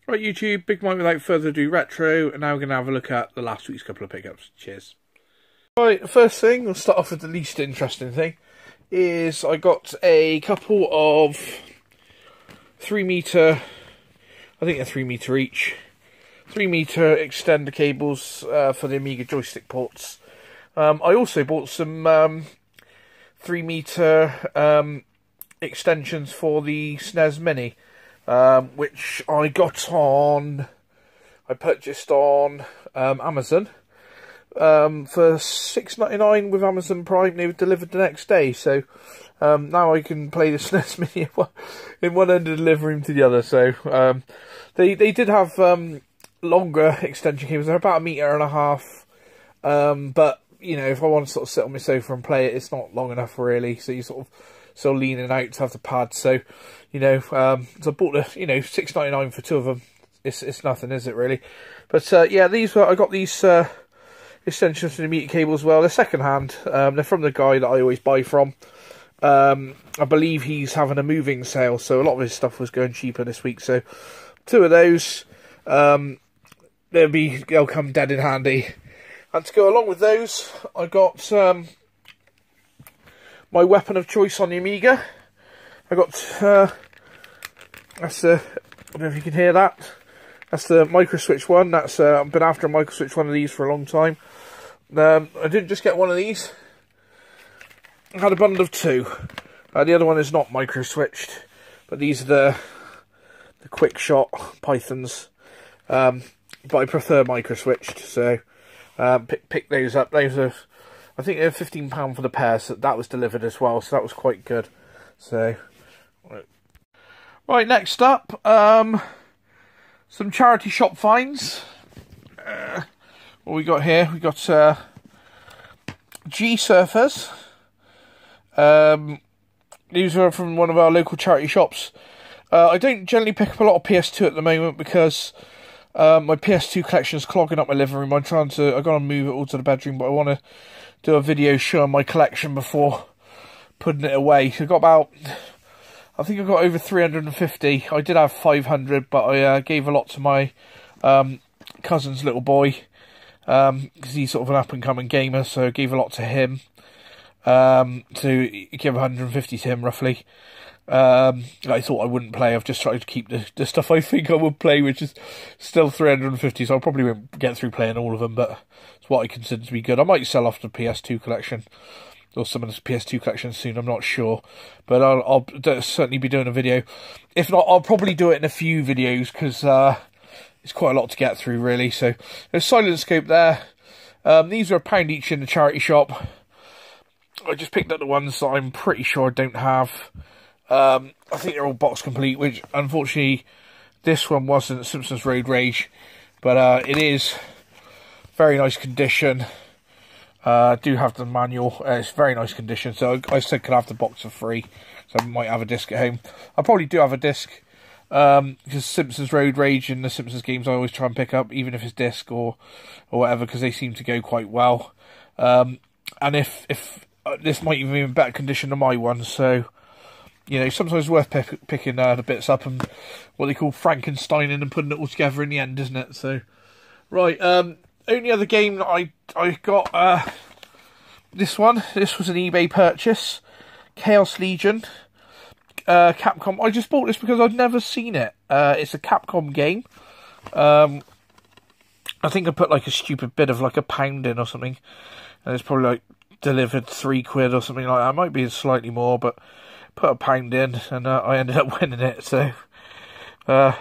Right, YouTube, Big Mike without further ado retro, and now we're going to have a look at the last week's couple of pickups. Cheers. Right, first thing, we'll start off with the least interesting thing, is I got a couple of 3 metre, I think they're 3 metre each, 3 metre extender cables for the Amiga joystick ports. I also bought some 3 metre extensions for the SNES Mini. Which I purchased on Amazon for $6.99 with Amazon Prime. They were delivered the next day, so now I can play the SNES Mini in one end and deliver him to the other. So they did have longer extension cables. They're about 1.5 meters, but you know, if I want to sort of sit on my sofa and play it, it's not long enough really. So you sort of still leaning out to have the pad. So you know, so I bought the, you know, $6.99 for 2 of them. It's nothing, is it really? But yeah, I got these extensions to the meter cable as well. They're second hand. They're from the guy that I always buy from. I believe he's having a moving sale, so a lot of his stuff was going cheaper this week. So 2 of those, they'll come dead in handy. And to go along with those, I got my weapon of choice on the Amiga. I got that's the, I don't know if you can hear that. That's the micro switch one. That's I've been after a micro switch one of these for a long time. I didn't just get one of these. I had a bundle of 2. The other one is not micro switched, but these are the quick shot Pythons. But I prefer micro switched, so pick those up. Those are, I think they're £15 for the pair. So that was delivered as well, so that was quite good. So. Right, next up, some charity shop finds. What we got here? We got G-Surfers. These are from one of our local charity shops. I don't generally pick up a lot of PS2 at the moment because my PS2 collection is clogging up my living room. I've got to move it all to the bedroom, but I want to do a video showing my collection before putting it away. So I think I got over 350. I did have 500, but I gave a lot to my cousin's little boy, because he's sort of an up-and-coming gamer, so I gave a lot to him, to give 150 to him, roughly. I thought I wouldn't play. I've just tried to keep the stuff I think I would play, which is still 350, so I probably won't get through playing all of them, but it's what I consider to be good. I might sell off the PS2 collection, or some of the PS2 collection soon, I'm not sure. But I'll certainly be doing a video. If not, I'll probably do it in a few videos, because it's quite a lot to get through, really. So, there's Silent Scope there. These are £1 each in the charity shop. I just picked up the ones that I'm pretty sure I don't have. I think they're all box complete, which, unfortunately, this one wasn't Simpsons Road Rage. But it is very nice condition. Do have the manual. It's very nice condition, so I said could have the box for free, so I might have a disc at home. I probably do have a disc, because Simpsons Road Rage and the Simpsons games I always try and pick up, even if it's disc or whatever, because they seem to go quite well. And if this might even be in better condition than my one, so you know, sometimes it's worth picking the bits up and what they call Frankensteining and putting it all together in the end, isn't it? So right, only other game that I got, this one. This was an eBay purchase. Chaos Legion. Capcom. I just bought this because I'd never seen it. It's a Capcom game. I think I put like a stupid bit of like £1 in or something. And it's probably like delivered £3 or something like that. It might be slightly more, but put £1 in and I ended up winning it. So, yeah,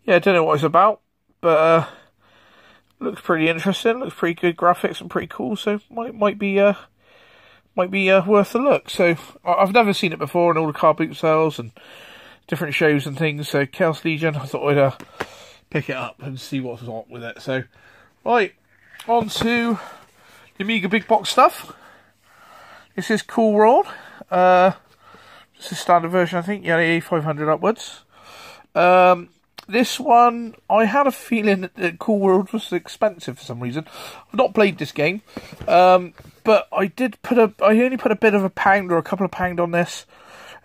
I don't know what it's about, but looks pretty interesting. Looks pretty good graphics and pretty cool. So might be worth a look. So I've never seen it before in all the car boot sales and different shows and things. So Chaos Legion, I thought I'd pick it up and see what's up with it. So right, on to the Amiga big box stuff. This is Cool World. It's a standard version, I think. Yeah, the A500 upwards. This one, I had a feeling that Cool World was expensive for some reason. I've not played this game, but I only put a bit of £1 or a couple of £1 on this.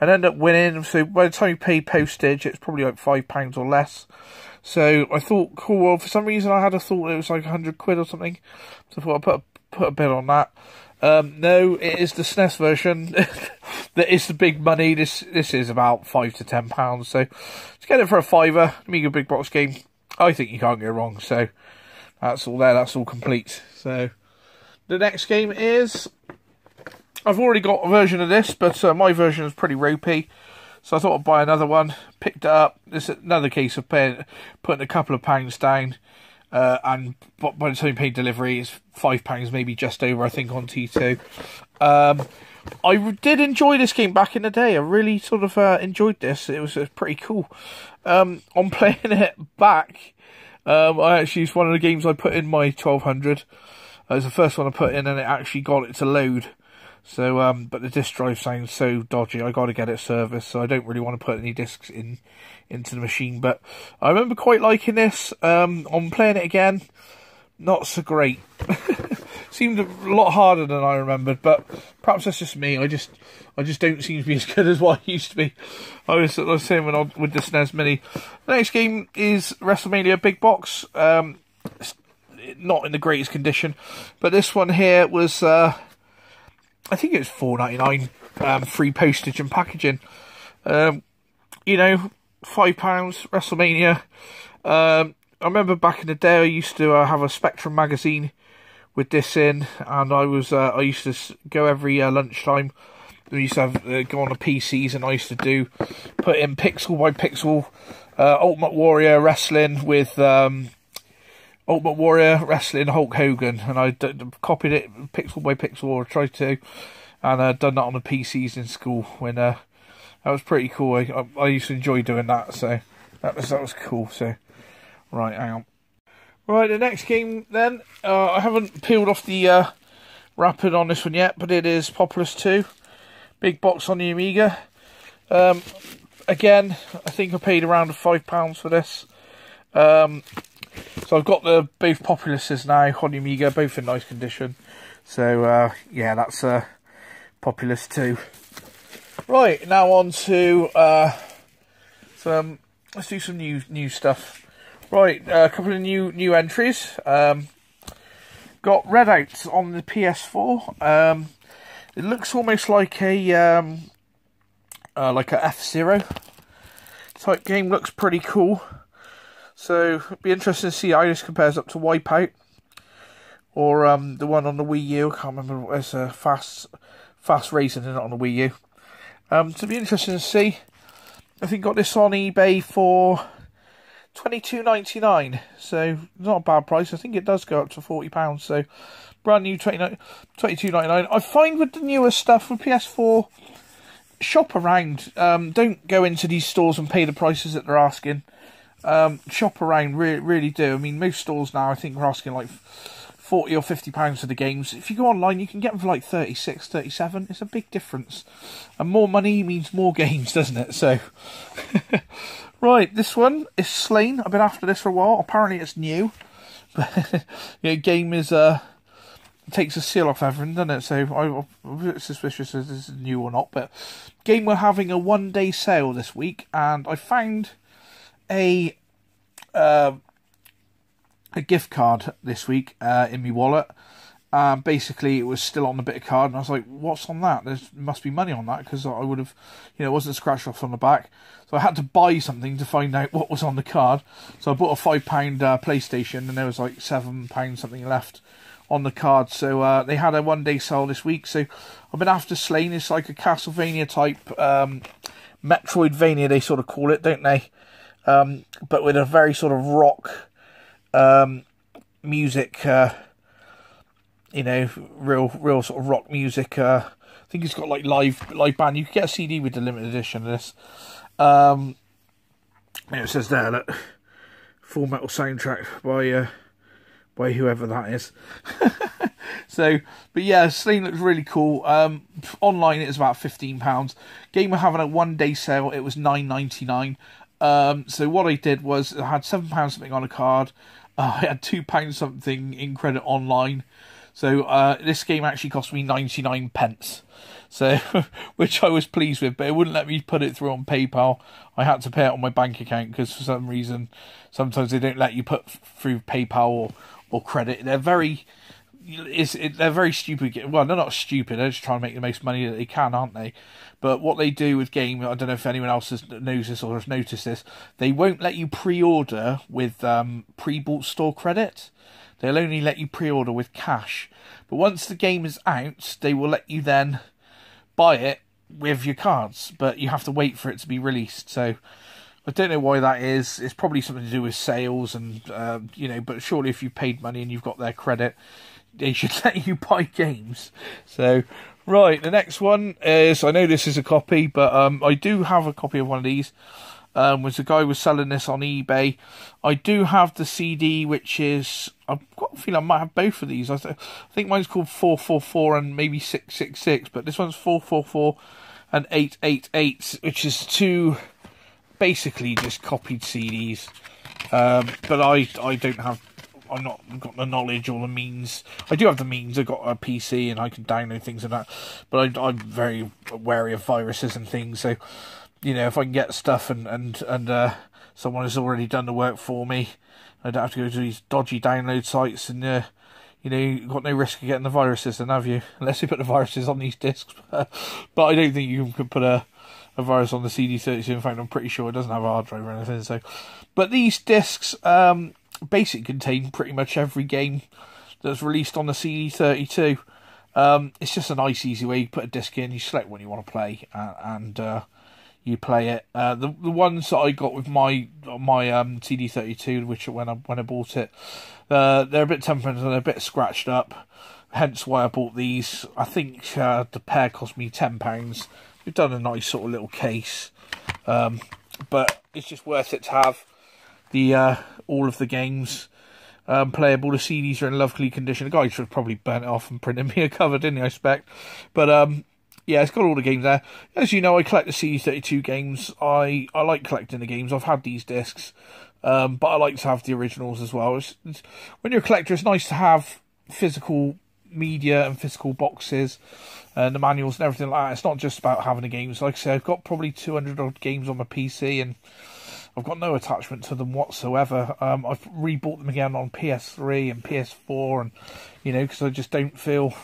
and ended up winning. So by the time you pay postage, it's probably like £5 or less. So I thought, cool. Well, for some reason I had a thought it was like 100 quid or something. So I thought I'd put a bid on that. No, it is the SNES version that is the big money. This is about £5 to £10. So to get it for a fiver, Amiga big box game, I think you can't go wrong. So that's all there. That's all complete. So the next game is, I've already got a version of this, but my version is pretty ropey. So I thought I'd buy another one. Picked it up. This is another case of putting a couple of pounds down. And by the time you pay delivery, it's £5, maybe just over, I think, on T2. I did enjoy this game back in the day. I really sort of enjoyed this. It was pretty cool. On playing it back, I actually, it's one of the games I put in my 1200. It was the first one I put in, and it actually got it to load. So, but the disk drive sounds so dodgy. I got to get it serviced, so I don't really want to put any discs into the machine. But I remember quite liking this. On playing it again, not so great. Seemed a lot harder than I remembered, but perhaps that's just me. I just don't seem to be as good as what I used to be. I was saying with the SNES Mini. The next game is WrestleMania Big Box. It's not in the greatest condition, but this one here was. I think it was $4.99, free postage and packaging. You know, £5, WrestleMania. I remember back in the day I used to have a Spectrum magazine with this in, and I used to go every lunchtime. We used to have go on the PCs, and I used to put in pixel by pixel Ultimate Warrior wrestling with Ultimate Warrior wrestling Hulk Hogan, and I copied it pixel by pixel, or tried to, and done that on the PCs in school. When that was pretty cool. I used to enjoy doing that, so that was cool. So right, hang on. Right, the next game then. I haven't peeled off the wrapping on this one yet, but it is Populous 2, big box on the Amiga. Again, I think I paid around £5 for this. So I've got both Populuses now on the Amiga, both in nice condition. So yeah, that's Populous 2. Right, now on to let's do some new stuff. Right, a couple of new entries. Got Redout on the PS4. It looks almost like a F-Zero type game. Looks pretty cool. So it'd be interesting to see how this compares up to Wipeout, or the one on the Wii U. I can't remember what it's fast racing in it on the Wii U. So it'd be interesting to see. I think got this on eBay for $22.99. So not a bad price. I think it does go up to £40. So brand new $22.99. I find with the newer stuff with PS4, shop around. Don't go into these stores and pay the prices that they're asking. Shop around, really do. I mean, most stores now, I think, are asking like £40 or £50 for the games. If you go online, you can get them for like 36, 37. It's a big difference. And more money means more games, doesn't it? So, right, this one is Slain. I've been after this for a while. Apparently it's new. But, game is, takes a seal off everything, doesn't it? So, I'm a bit suspicious if this is new or not. But, game were having a one-day sale this week, and I found a gift card this week in my wallet. Basically, it was still on the bit of card, and I was like, "What's on that? There must be money on that," because I would have, it wasn't scratched off on the back. So I had to buy something to find out what was on the card. So I bought a £5 PlayStation, and there was like £7 something left on the card. So they had a one-day sale this week. So I've been after Slain. It's like a Castlevania type, Metroidvania they sort of call it, don't they? But with a very sort of rock music, real sort of rock music. I think it's got like live band. You can get a CD with the limited edition of this. It says there, look, Full Metal soundtrack by whoever that is. So, but yeah, Slain looks really cool. Online it's about £15. Game were having a one-day sale. It was £9.99. So what I did was I had £7 something on a card. I had £2 something in credit online. So this game actually cost me 99 pence. So, which I was pleased with, but it wouldn't let me put it through on PayPal. I had to pay it on my bank account because for some reason, sometimes they don't let you put through PayPal or credit. They're very, they're very stupid. Well, they're not stupid. They're just trying to make the most money that they can, aren't they? But what they do with game, I don't know if anyone else knows this or has noticed this. They won't let you pre-order with pre-bought store credit. They'll only let you pre-order with cash. But once the game is out, they will let you then buy it with your cards, but you have to wait for it to be released. So I don't know why that is. It's probably something to do with sales and you know, but surely if you've paid money and you've got their credit, they should let you buy games. So right, the next one is, I know this is a copy, but I do have a copy of one of these. Was the guy was selling this on eBay. I do have the CD, which is, I've got a feeling I might have both of these. I think mine's called 444 and maybe 666, but this one's 444 and 888, which is two basically just copied CDs. But I don't have, I've not got the knowledge or the means. I do have the means. I've got a PC and I can download things and that, but I'm very wary of viruses and things. So, you know, if I can get stuff and someone has already done the work for me, I don't have to go to these dodgy download sites and, you know, you've got no risk of getting the viruses then, have you? Unless you put the viruses on these discs. But I don't think you can put a virus on the CD32. In fact, I'm pretty sure it doesn't have a hard drive or anything. So, but these discs basically contain pretty much every game that's released on the CD32. It's just a nice, easy way. You put a disc in, you select what you want to play, and you play it. The ones that I got with my CD32, which when I bought it, they're a bit tempered and they're a bit scratched up. Hence why I bought these. I think the pair cost me £10. We've done a nice sort of little case, but it's just worth it to have the all of the games playable. The CDs are in lovely condition. The guy should have probably burnt it off and printed me a cover, didn't he? I expect, but yeah, it's got all the games there. As you know, I collect the CD32 games. I like collecting the games. I've had these discs, but I like to have the originals as well. When you're a collector, it's nice to have physical media and physical boxes and the manuals and everything like that. It's not just about having the games. Like I say, I've got probably 200 odd games on my PC and I've got no attachment to them whatsoever. I've rebought them again on PS3 and PS4, and you know, because I just don't feel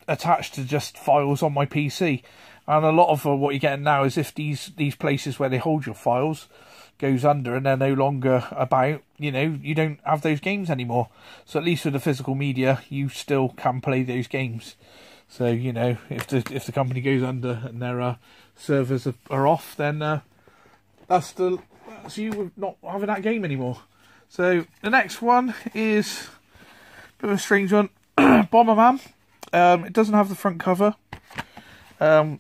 attached to just files on my PC. And a lot of what you're getting now is if these places where they hold your files goes under and they're no longer about, you know, you don't have those games anymore. So at least with the physical media, you still can play those games. So, you know, if the company goes under and their servers are off, then that's you not having that game anymore. So the next one is a bit of a strange one. Bomberman. It doesn't have the front cover. It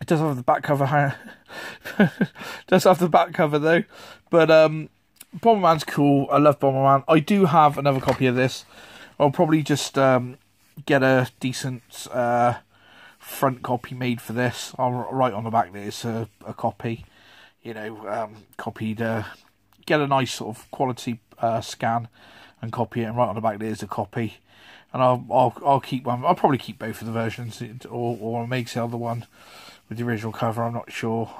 does have the back cover. Does have the back cover though. But Bomberman's cool. I love Bomberman. I do have another copy of this. I'll probably just get a decent front copy made for this. I'll write on the back that it's a copy. You know, copied. Get a nice sort of quality scan and copy it, and write on the back that it's a copy. And I'll keep one. I'll probably keep both of the versions, or I'll make the other one with the original cover. I'm not sure.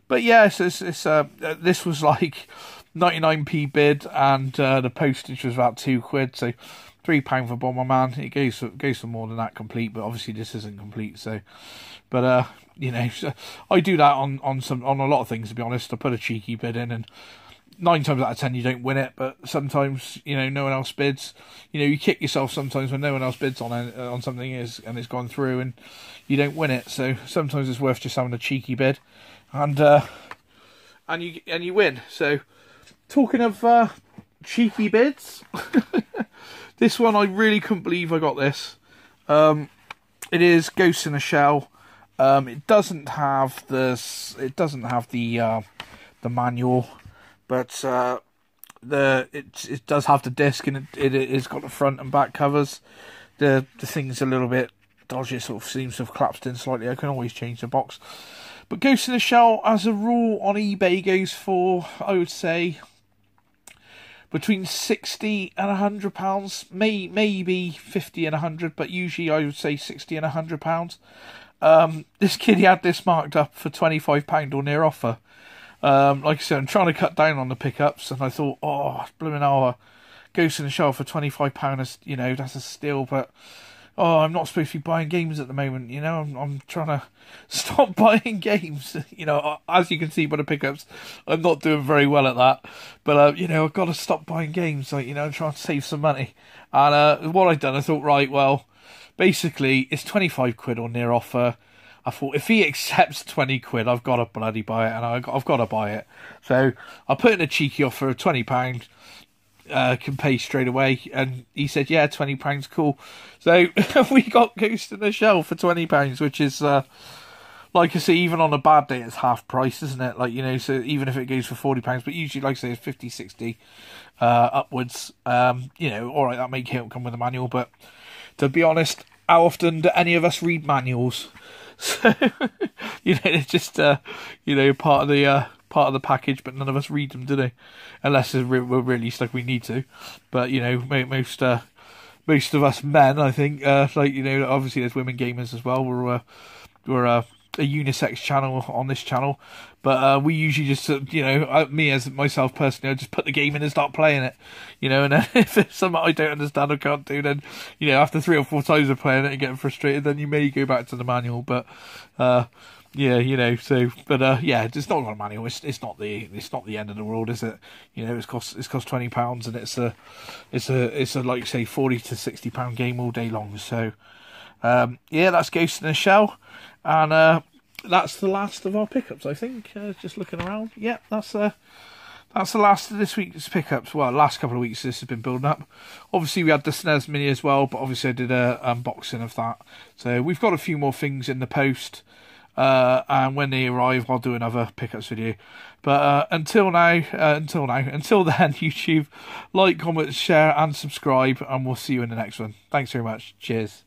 But yeah, this was like 99p bid, and the postage was about £2, so £3 for Bomberman. It goes for more than that complete, but obviously this isn't complete. So, but you know, I do that on a lot of things. To be honest, I put a cheeky bid in, and 9 times out of 10 you don't win it, but sometimes, you know, no one else bids. You know, you kick yourself sometimes when no one else bids on something and it's gone through and you don't win it. So sometimes it's worth just having a cheeky bid, and you win. So talking of cheeky bids, this one I really couldn't believe I got this. It is Ghost in a Shell. It doesn't have this. It doesn't have the manual. But it does have the disc, and it's got the front and back covers. The thing's a little bit dodgy. It sort of seems to have collapsed in slightly. I can always change the box. But Ghost in the Shell, as a rule, on eBay goes for, I would say, between 60 and £100, maybe 50 and 100, but usually I would say 60 and £100. This kid, he had this marked up for £25 or near offer. Like I said, I'm trying to cut down on the pickups, and I thought, oh, blooming hell, Ghost in the Shell for £25 is, you know, that's a steal, but oh, I'm not supposed to be buying games at the moment, you know. I'm trying to stop buying games. You know, as you can see by the pickups, I'm not doing very well at that. But, you know, I've got to stop buying games, like, you know, trying to save some money. And what I've done, I thought, right, well, basically, it's 25 quid or near offer. I thought, if he accepts 20 quid, I've got to bloody buy it, and I've got to buy it. So I put in a cheeky offer of £20. Can pay straight away, and he said, yeah, £20, cool. So we got Ghost in the Shell for £20, which is like I say, even on a bad day it's half price, isn't it? Like, you know, so even if it goes for £40, but usually, like I say, it's 50, 60 upwards. You know, alright, that may come with a manual, but to be honest, how often do any of us read manuals? So you know, it's just you know, part of the package, but none of us read them, do they? Unless we're really stuck, we need to. But you know, most of us men, I think, like, you know, obviously there's women gamers as well. We're a unisex channel on this channel, but we usually just, you know, me as myself personally, I just put the game in and start playing it, you know. And then if there's something I don't understand or can't do, then, you know, after 3 or 4 times of playing it and getting frustrated, then you may go back to the manual. But yeah, you know, so, but yeah, it's not got a manual. It's not the end of the world, is it? You know, it's cost £20, and it's a like you say, £40 to £60 game all day long. So yeah, that's Ghost in the Shell, and that's the last of our pickups, I think. Just looking around, yeah, that's the last of this week's pickups. Well, last couple of weeks this has been building up. Obviously we had the SNES Mini as well, but obviously I did a unboxing of that. So we've got a few more things in the post. And when they arrive, I'll do another pickups video. But until then, YouTube, like, comment, share, and subscribe, and we'll see you in the next one. Thanks very much. Cheers.